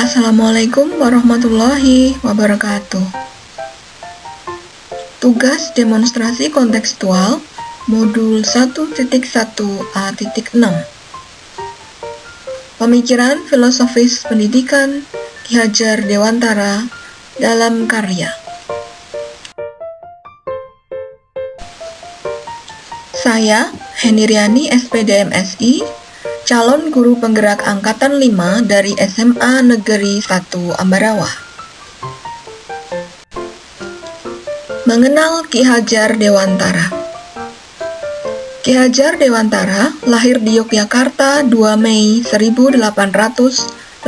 Assalamualaikum warahmatullahi wabarakatuh. Tugas demonstrasi kontekstual modul 1.1a.6. Pemikiran filosofis pendidikan Ki Hajar Dewantara dalam karya. Saya, Heni Riani, SPD MSI, calon guru penggerak Angkatan 5 dari SMA Negeri 1 Ambarawa. Mengenal Ki Hajar Dewantara. Ki Hajar Dewantara lahir di Yogyakarta 2 Mei 1889.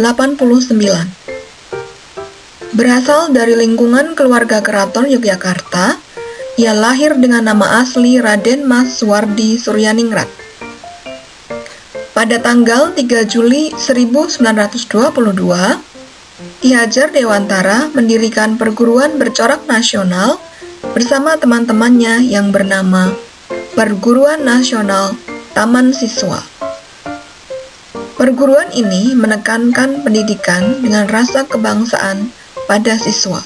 Berasal dari lingkungan keluarga keraton Yogyakarta, ia lahir dengan nama asli Raden Mas Suwardi Suryaningrat. Pada tanggal 3 Juli 1922, Ki Hajar Dewantara mendirikan perguruan bercorak nasional bersama teman-temannya yang bernama Perguruan Nasional Taman Siswa. Perguruan ini menekankan pendidikan dengan rasa kebangsaan pada siswa.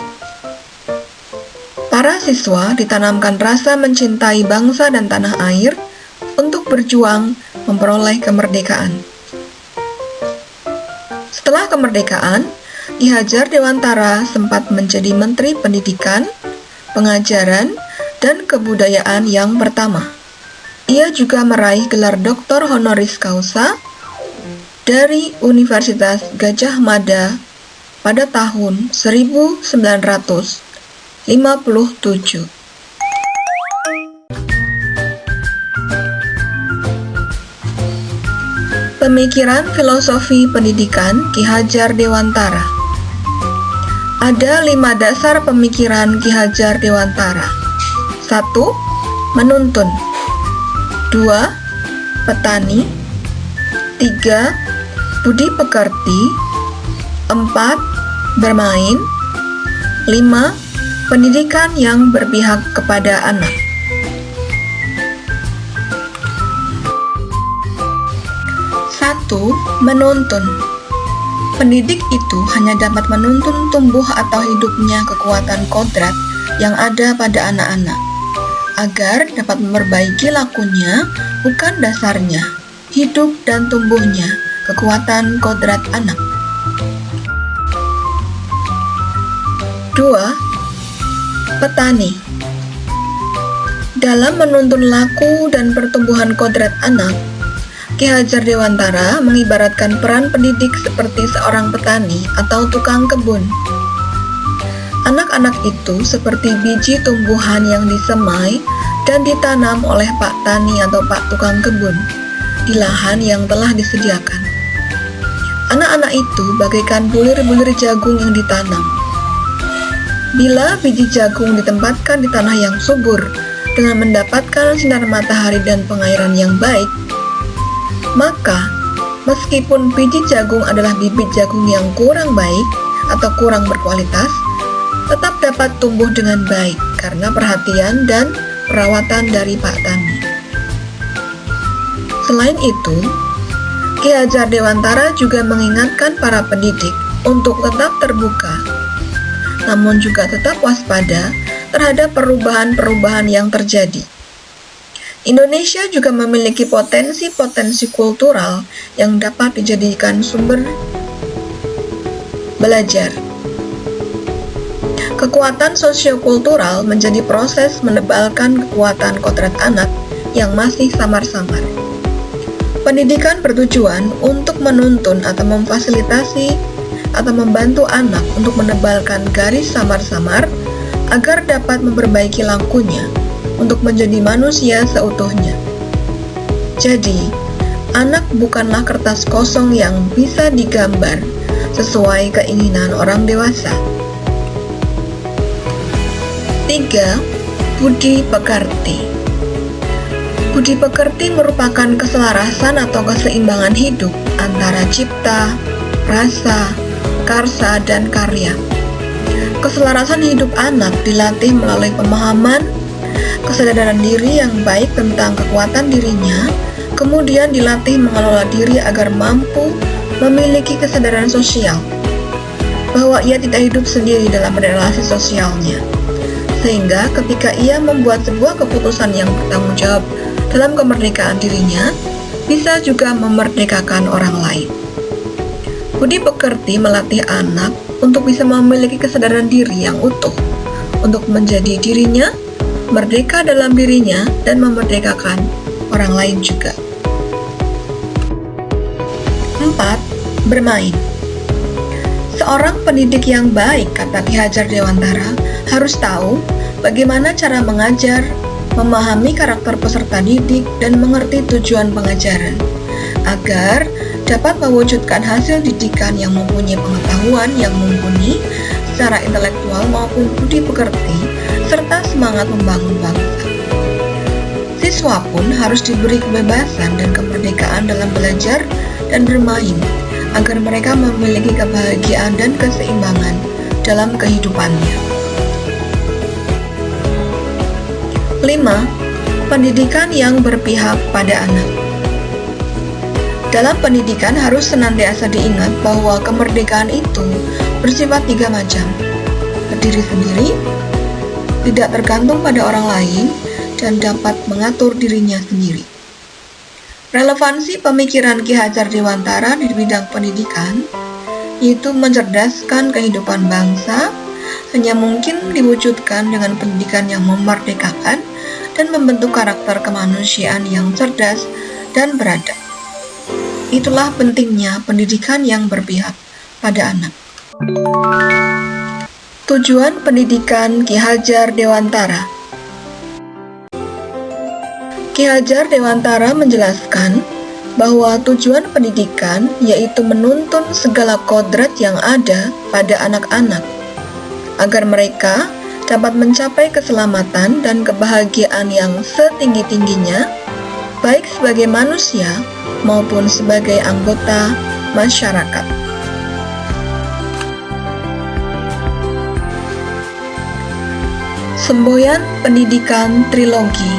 Para siswa ditanamkan rasa mencintai bangsa dan tanah air untuk berjuang memperoleh kemerdekaan. Setelah kemerdekaan, Ki Hajar Dewantara sempat menjadi Menteri Pendidikan, Pengajaran, dan Kebudayaan yang pertama. Ia juga meraih gelar Doktor Honoris Causa dari Universitas Gadjah Mada pada tahun 1957. Pemikiran filosofi pendidikan Ki Hajar Dewantara. Ada 5 dasar pemikiran Ki Hajar Dewantara. 1. Menuntun. 2. Petani. 3. Budi pekerti. 4. Bermain. 5. Pendidikan yang berpihak kepada anak. 1. Menuntun. Pendidik itu hanya dapat menuntun tumbuh atau hidupnya kekuatan kodrat yang ada pada anak-anak, agar dapat memperbaiki lakunya, bukan dasarnya, hidup dan tumbuhnya kekuatan kodrat anak. 2. Petani. Dalam menuntun laku dan pertumbuhan kodrat anak, Ki Hajar Dewantara mengibaratkan peran pendidik seperti seorang petani atau tukang kebun. Anak-anak itu seperti biji tumbuhan yang disemai dan ditanam oleh Pak Tani atau Pak Tukang Kebun di lahan yang telah disediakan. Anak-anak itu bagaikan bulir-bulir jagung yang ditanam. Bila biji jagung ditempatkan di tanah yang subur dengan mendapatkan sinar matahari dan pengairan yang baik, maka, meskipun biji jagung adalah bibit jagung yang kurang baik atau kurang berkualitas, tetap dapat tumbuh dengan baik karena perhatian dan perawatan dari Pak Tani. Selain itu, Ki Hajar Dewantara juga mengingatkan para pendidik untuk tetap terbuka, namun juga tetap waspada terhadap perubahan-perubahan yang terjadi. Indonesia juga memiliki potensi-potensi kultural yang dapat dijadikan sumber belajar. Kekuatan sosiokultural menjadi proses menebalkan kekuatan kodrat anak yang masih samar-samar. Pendidikan bertujuan untuk menuntun atau memfasilitasi atau membantu anak untuk menebalkan garis samar-samar agar dapat memperbaiki lakunya untuk menjadi manusia seutuhnya. Jadi, anak bukanlah kertas kosong yang bisa digambar sesuai keinginan orang dewasa. 3. Budi pekerti. Budi pekerti merupakan keselarasan atau keseimbangan hidup antara cipta, rasa, karsa, dan karya. Keselarasan hidup anak dilatih melalui pemahaman, kesadaran diri yang baik tentang kekuatan dirinya, kemudian dilatih mengelola diri agar mampu memiliki kesadaran sosial. bahwa ia tidak hidup sendiri dalam relasi sosialnya. Sehingga ketika ia membuat sebuah keputusan yang bertanggung jawab dalam kemerdekaan dirinya, bisa juga memerdekakan orang lain. Budi pekerti melatih anak untuk bisa memiliki kesadaran diri yang utuh, untuk menjadi dirinya, merdeka dalam dirinya, dan memerdekakan orang lain juga. 4. Bermain. Seorang pendidik yang baik, kata Ki Hajar Dewantara, harus tahu bagaimana cara mengajar, memahami karakter peserta didik, dan mengerti tujuan pengajaran, agar dapat mewujudkan hasil didikan yang mempunyai pengetahuan yang mumpuni secara intelektual maupun budi pekerti, serta semangat membangun bangsa. Siswa pun harus diberi kebebasan dan kemerdekaan dalam belajar dan bermain, agar mereka memiliki kebahagiaan dan keseimbangan dalam kehidupannya. 5. Pendidikan yang berpihak pada anak. Dalam pendidikan harus senantiasa diingat bahwa kemerdekaan itu bersifat 3 macam: berdiri sendiri, tidak tergantung pada orang lain, dan dapat mengatur dirinya sendiri. Relevansi pemikiran Ki Hajar Dewantara di bidang pendidikan, yaitu mencerdaskan kehidupan bangsa, hanya mungkin diwujudkan dengan pendidikan yang memerdekakan dan membentuk karakter kemanusiaan yang cerdas dan beradab. Itulah pentingnya pendidikan yang berpihak pada anak. Tujuan pendidikan Ki Hajar Dewantara. Ki Hajar Dewantara menjelaskan bahwa tujuan pendidikan yaitu menuntun segala kodrat yang ada pada anak-anak, agar mereka dapat mencapai keselamatan dan kebahagiaan yang setinggi-tingginya, baik sebagai manusia maupun sebagai anggota masyarakat. Semboyan pendidikan trilogi.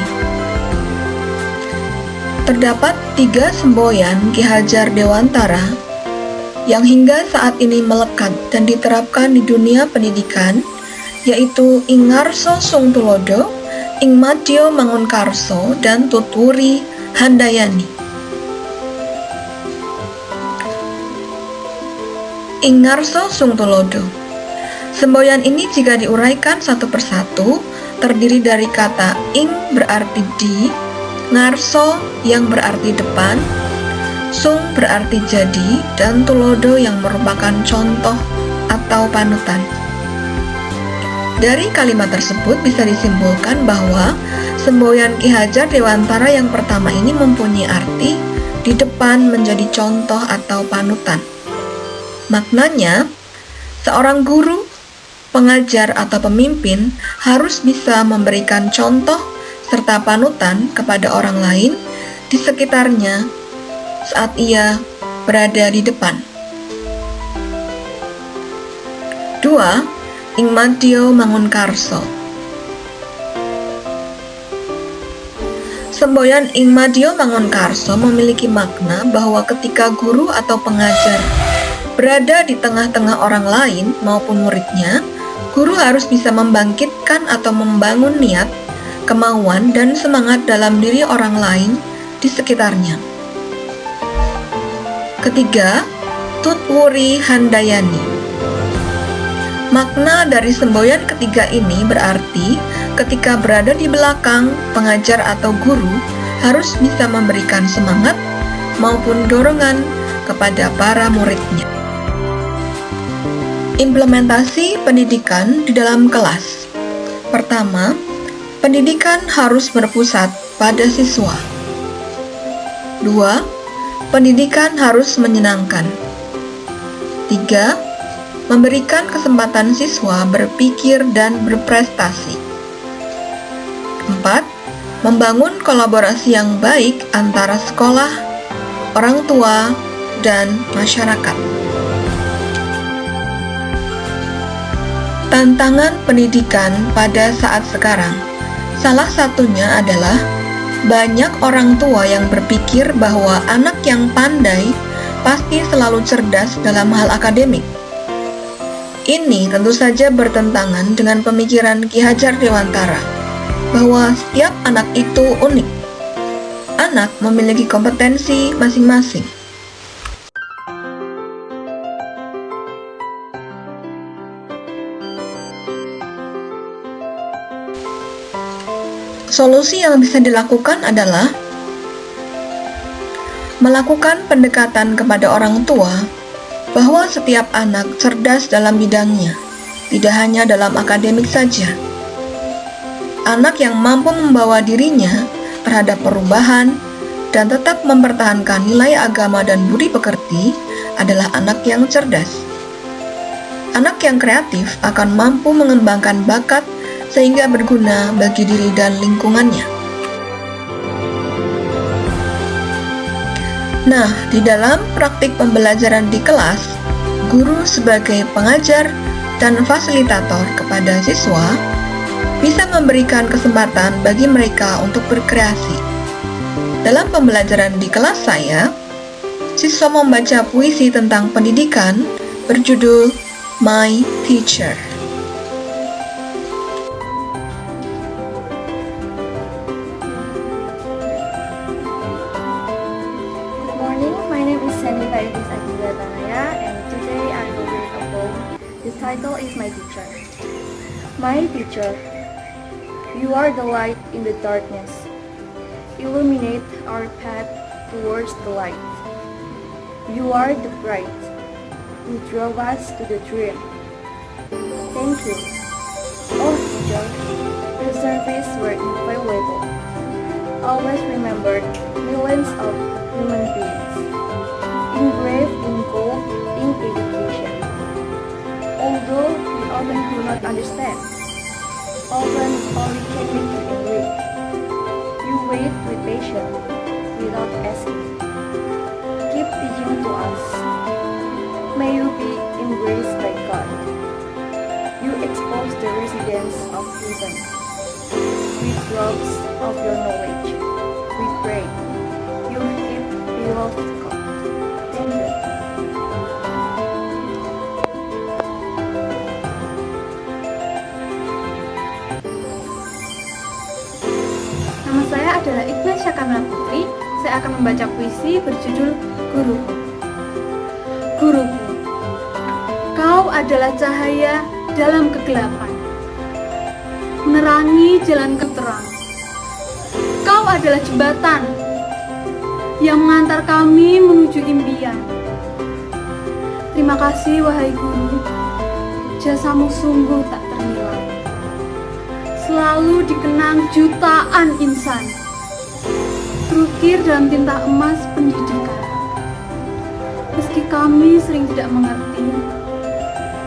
Terdapat 3 semboyan Ki Hajar Dewantara yang hingga saat ini melekat dan diterapkan di dunia pendidikan, yaitu Ing Ngarso Sung Tulodo, Ing Madya Mangunkarso, dan Tutwuri Handayani. Ing Ngarso Sung Tulodo. Semboyan ini jika diuraikan satu persatu, terdiri dari kata Ing berarti di, Ngarso yang berarti depan, Sung berarti jadi, dan Tulodo yang merupakan contoh atau panutan. Dari kalimat tersebut bisa disimpulkan bahwa semboyan Ki Hajar Dewantara yang pertama ini mempunyai arti di depan menjadi contoh atau panutan. Maknanya, seorang guru, pengajar atau pemimpin harus bisa memberikan contoh serta panutan kepada orang lain di sekitarnya saat ia berada di depan. 2. Ing Madya Mangunkarso. Semboyan Ing Madya Mangunkarso memiliki makna bahwa ketika guru atau pengajar berada di tengah-tengah orang lain maupun muridnya, guru harus bisa membangkitkan atau membangun niat, kemauan, dan semangat dalam diri orang lain di sekitarnya. Ketiga, Tutwuri Handayani. Makna dari semboyan ketiga ini berarti ketika berada di belakang, pengajar atau guru harus bisa memberikan semangat maupun dorongan kepada para muridnya. Implementasi pendidikan di dalam kelas. Pertama, pendidikan harus berpusat pada siswa. 2. Pendidikan harus menyenangkan. 3. Memberikan kesempatan siswa berpikir dan berprestasi. 4. Membangun kolaborasi yang baik antara sekolah, orang tua, dan masyarakat. Tantangan pendidikan pada saat sekarang. Salah satunya adalah banyak orang tua yang berpikir bahwa anak yang pandai pasti selalu cerdas dalam hal akademik. Ini tentu saja bertentangan dengan pemikiran Ki Hajar Dewantara bahwa setiap anak itu unik. Anak memiliki kompetensi masing-masing. Solusi yang bisa dilakukan adalah melakukan pendekatan kepada orang tua bahwa setiap anak cerdas dalam bidangnya, tidak hanya dalam akademik saja. Anak yang mampu membawa dirinya terhadap perubahan dan tetap mempertahankan nilai agama dan budi pekerti adalah anak yang cerdas. Anak yang kreatif akan mampu mengembangkan bakat sehingga berguna bagi diri dan lingkungannya. Nah, di dalam praktik pembelajaran di kelas, guru sebagai pengajar dan fasilitator kepada siswa bisa memberikan kesempatan bagi mereka untuk berkreasi. Dalam pembelajaran di kelas saya, siswa membaca puisi tentang pendidikan berjudul My Teacher. And today I will read a poem. The title is My Teacher. My teacher, you are the light in the darkness. Illuminate our path towards the light. You are the bright who drove us to the dream. Thank you. Oh teacher, your service were invaluable. Always remembered millions of human beings. Engraved in gold in education. Although we often do not understand, often only can make you angry. You wait with patience without asking. Keep teaching to us. May you be embraced by God. You expose the residents of heaven with drops of your knowledge. We pray. You keep beloved God. Nama saya adalah Iqbal Syakamila Putri. Saya akan membaca puisi berjudul Guruku. Guruku, kau adalah cahaya dalam kegelapan, menerangi jalan keterang. Kau adalah jembatan yang mengantar kami menuju impian. Terima kasih wahai guru, jasamu sungguh tak ternilai. Selalu dikenang jutaan insan, terukir dalam tinta emas pendidikan. Meski kami sering tidak mengerti,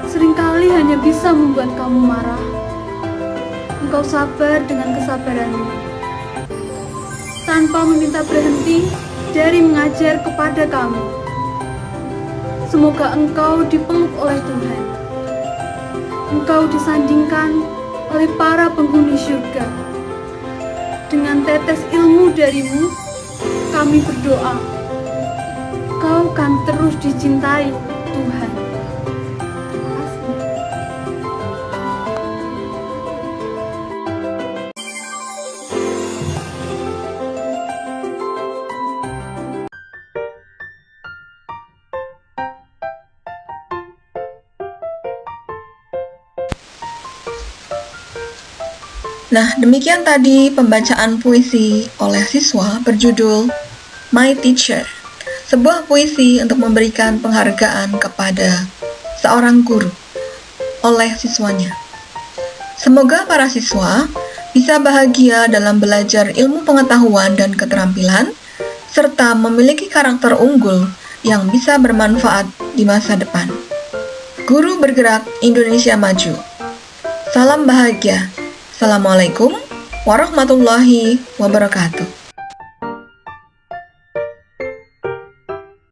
seringkali hanya bisa membuat kamu marah. Engkau sabar dengan kesabaranmu, tanpa meminta berhenti dari mengajar kepada kami. Semoga engkau dipeluk oleh Tuhan. Engkau disandingkan oleh para penghuni surga. Dengan tetes ilmu darimu, kami berdoa, kau kan terus dicintai Tuhan. Terima kasih. Nah, demikian tadi pembacaan puisi oleh siswa berjudul My Teacher, sebuah puisi untuk memberikan penghargaan kepada seorang guru oleh siswanya. Semoga para siswa bisa bahagia dalam belajar ilmu pengetahuan dan keterampilan, serta memiliki karakter unggul yang bisa bermanfaat di masa depan. Guru bergerak Indonesia maju. Salam bahagia. Assalamualaikum warahmatullahi wabarakatuh.